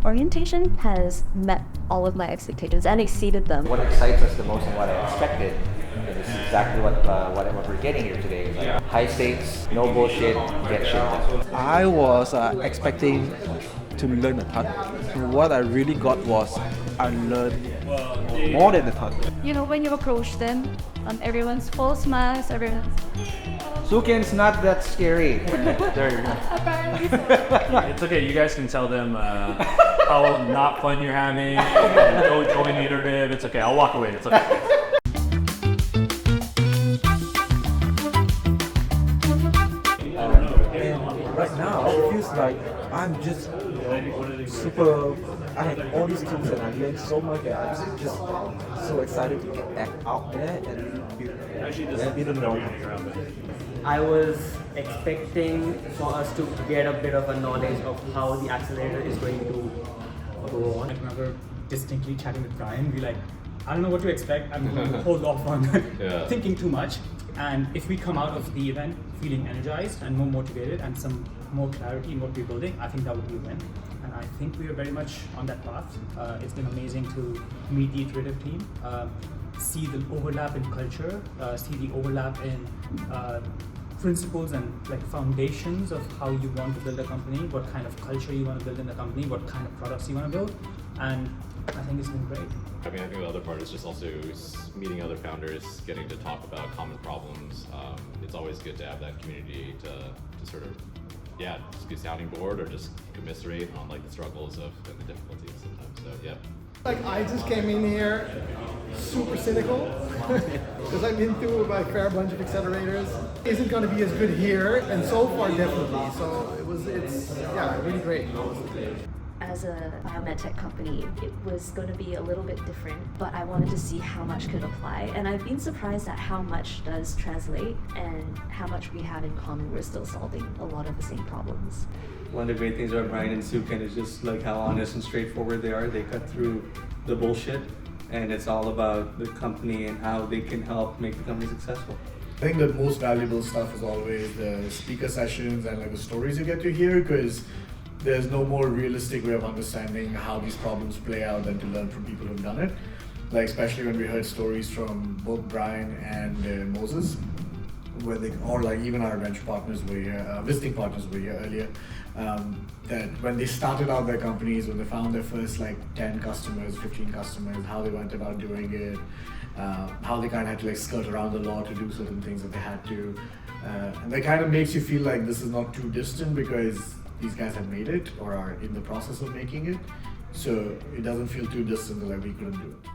Orientation has met all of my expectations and exceeded them. What excites us the most and what I expected, and this is exactly what we're getting here today, is like high stakes, no bullshit, get shit done. I was expecting to learn a ton. What I really got was I learned more than a ton. You know, when you approach them, everyone's full smiles, everyone's... Sukin's not that scary. There you go. Apparently so. It's okay, you guys can tell them how not fun you're having, going iterative, it's okay, I'll walk away, it's okay. Right now, it feels like I'm just super. I have all these tools and I learned so much and I'm just so excited to get back out there and build a knowledge. I was expecting for us to get a bit of a knowledge of how the accelerator is going to go on. I remember distinctly chatting with Brian. We I don't know what to expect. I'm going to hold off on thinking too much. And if we come out of the event feeling energized and more motivated and some more clarity in what we're building, I think that would be a win. And I think we are very much on that path. It's been amazing to meet the Iterative team, see the overlap in culture, see the overlap in principles and foundations of how you want to build a company, what kind of culture you want to build in the company, what kind of products you want to build, and I think it's been great. I think the other part is just also meeting other founders, getting to talk about common problems. It's always good to have that community to sort of, just be a sounding board or just commiserate on the struggles and the difficulties sometimes. So yeah. I just came in here super cynical because I've been through a fair bunch of accelerators. Isn't going to be as good here, and so far definitely. So it's really great. As a biomedtech company, it was going to be a little bit different, but I wanted to see how much could apply. And I've been surprised at how much does translate and how much we have in common. We're still solving a lot of the same problems. One of the great things about Brian and Sukin is just how honest and straightforward they are. They cut through the bullshit, and it's all about the company and how they can help make the company successful. I think the most valuable stuff is always the speaker sessions and the stories you get to hear, because there's no more realistic way of understanding how these problems play out than to learn from people who've done it. Especially when we heard stories from both Brian and Moses, where even our venture partners were here, visiting partners were here earlier, that when they started out their companies, when they found their first 10 customers, 15 customers, how they went about doing it, how they kind of had to skirt around the law to do certain things that they had to. And that kind of makes you feel like this is not too distant because these guys have made it or are in the process of making it. So it doesn't feel too distant that we couldn't do it.